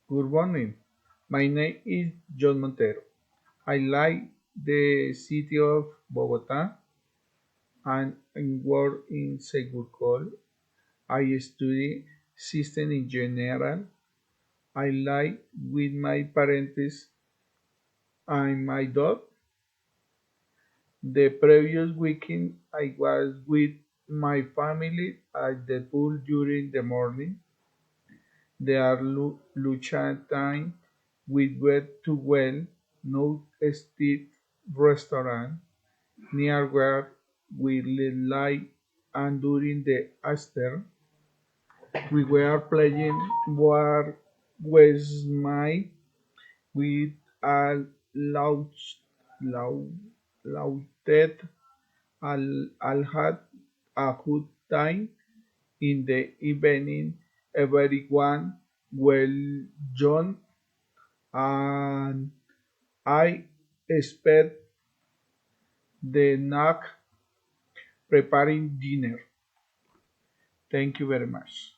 Good morning. My name is John Montero. I like the city of Bogota and I work in Segurcol. I study system in general. I like with my parents and my dog. The previous weekend I was with my family at the pool during the morning. They are lunch time. We went to well known street restaurant near where we live and during the after we were playing war was my with a loud louded al had a good time in the evening. Everyone well John and I spent the night preparing dinner. Thank you very much.